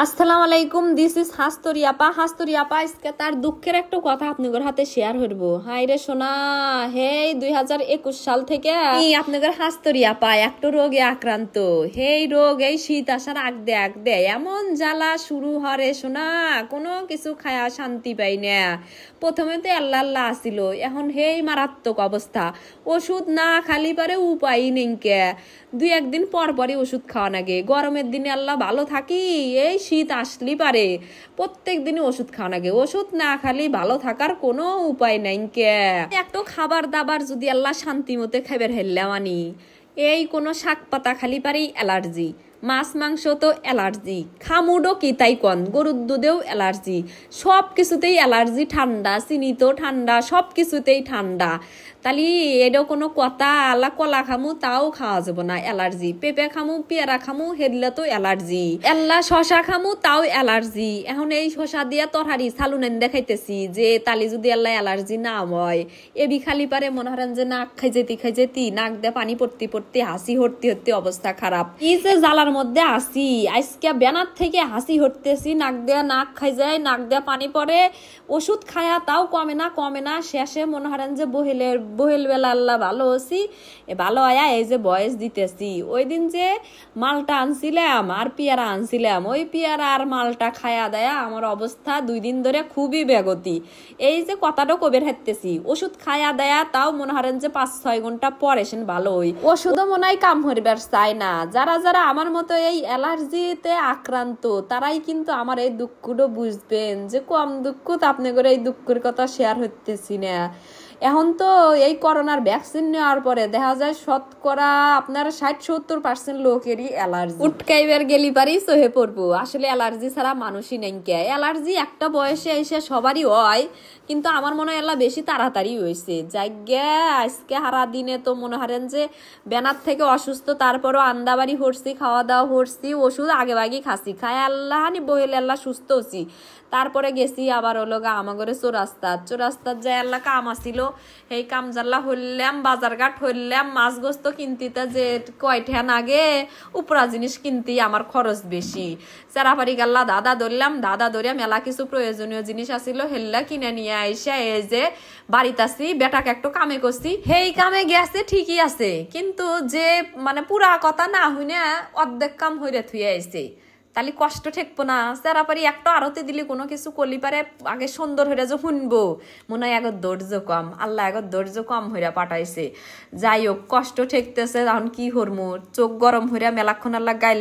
আসসালামু আলাইকুম, this is হাস্তরি আপা। হাস্তরি আপা আজকে তার দুঃখের একটা কথা আপনাদের হাতে শেয়ার করবো। হাই রে সোনা, হে 2021 সাল থেকে আপনাদের হাস্তরি আপা একটা রোগে আক্রান্ত। হেই রোগ এই শীত আসার আগ দে এমন জ্বালা শুরু হরে সোনা, কোনো কিছু খায়া শান্তি পাই না। প্রথমে তো আল্লাহ আল্লাহ আসিল, এখন হেই মারাত্মক অবস্থা। ওষুধ না খালি পারে উপায় নেই কে, দুই একদিন পর পরই ওষুধ খাওয়া লাগে। গরমের দিনে আল্লাহ ভালো থাকি, এই শীত আসলি পারে প্রত্যেক দিনে ওষুধ খাওয়া লাগে। ওষুধ না খালি ভালো থাকার কোনো উপায় নাই কে। একটু খাবার দাবার যদি আল্লাহ শান্তি মতে খাবার হেললাম আনি, এই কোনো শাক পাতা খালি পারি অ্যালার্জি, মাছ মাংস তো অ্যালার্জি, খামুডও কি তাই কন, গরুর দুধেও অ্যালার্জি, সব কিছুতেই অ্যালার্জি। ঠান্ডা চিনি তো ঠান্ডা, সব কিছুতেই ঠান্ডা। তাহলে এটাও কোনো কথা? আল্লাহ কলা খামু তাও খাওয়া যাবো না, অ্যালার্জি। পেঁপে খামু পেয়ারা খামু হেদলে তো অ্যালার্জি। আল্লাহ শশা খামু তাও অ্যালার্জি। এখন এই শশা দিয়া তরহারি সালুনেন দেখাইতেছি যে তালি যদি আল্লাহ অ্যালার্জি না হয়, এবি খালি পারে মনে হরেন যে নাক খাই যেতি নাক দিয়ে পানি পড়তে হাসি হরতে অবস্থা খারাপ। এই যে জ্বালার মধ্যে আসি, আজকে বেনার থেকে হাসি হরতেছি, নাক দেয়া নাক খাই যায়, নাক দেয়া পানি পড়ে, ওষুধ খায়া তাও কমে না। শেষে মনে হরেন যে বহেল বেলা আল্লাহ ভালো আছি, ভালো আয়া এই যে বয়স দিতেছি। ওই দিন যে মালটা আনছিলাম আর পেয়ারা আনছিলাম, ওই পেয়ারা আর মালটা খায়া দেয়া আমার অবস্থা 2 দিন ধরে খুবই বেগতি। এই যে কথাটা কবের হাঁটতেছি, ওষুধ খায়া দেয়া তাও মনে হরেন যে 5-6 ঘন্টা পরে সেন ভালো হই। ওষুধও মনে হয় কাম হরিবার চায় না। যারা আমার মতো এই অ্যালার্জিতে আক্রান্ত, তারাই কিন্তু আমার এই দুঃখটা বুঝবেন যে কম দুঃখ তো আপনি করে এই দুঃখের কথা শেয়ার হইতেছি না। এখন তো এই করোনার ভ্যাকসিন নেওয়ার পরে দেখা যায় শতকরা আপনার 60-70% লোকেরই অ্যালার্জি। উটকাইবার গেলি পারি সহে পড়বো। আসলে অ্যালার্জি ছাড়া মানুষই নেই কে। অ্যালার্জি একটা বয়সে এসে সবারই হয়, কিন্তু আমার মনে হয় এলা বেশি তাড়াতাড়ি হয়েছে। জায়গা আজকে হারা দিনে তো মনে হারেন যে বেনার থেকে অসুস্থ, তারপরও আন্দাবাড়ি হরছি, খাওয়া দাওয়া হরছি, ওষুধ আগে খাসি, খায় আল্লাহ নি বহেলে আল্লাহ সুস্থ হচ্ছি। তারপরে গেছি আবার হলো গা আমাগরে চোরাস্তার যায় আল্লাহ কাম আসিল, এই কাম জাল্লা হইলাম, বাজারঘাট হইলাম, মাছ গোস্ত কিনতিতে যে কয়ঠান আগে উপরা জিনিস কিনতি আমার খরচ বেশি। চেরাপাড়ি গাল্লা দাদা ধরিয়া মেলা কিছু প্রয়োজনীয় জিনিস আসিল, হেল্লা কিনে নিয়ে আইসা এই যে বাড়িতে বেটাকে একটু কামে করছি। হেই কামে গেছে ঠিকই আছে, কিন্তু যে মানে পুরা কথা না হইনা অর্ধেক কাম হইরে থুয়ে আইছে, তাহলে কষ্ট ঠেকবো না? চেরাপারি একটা আরতে দিলি কোনো কিছু করলি পারে আগে সুন্দর হইরা যে শুনবো, মনে হয় আগর ধৈর্য কম, আল্লাহ আগর ধৈর্য কম হইরা পাঠাইছে। যাই হোক কষ্ট ঠেকতেছে, তখন কি হরমু, চোখ গরম হইরা মেলাক্ষণ আল্লাহ গাইল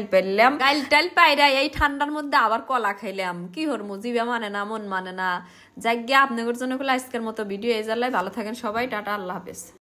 টাইল পাইরা এই ঠান্ডার মধ্যে আবার কলা খাইলাম। কি হরমু, জিভে মানে না, মন মানে না। যাই গিয়া আপনাদের জন্য আজকের মতো ভিডিও এই জানলাই। ভালো থাকেন সবাই, টাটা, আল্লাহ হাফেজ।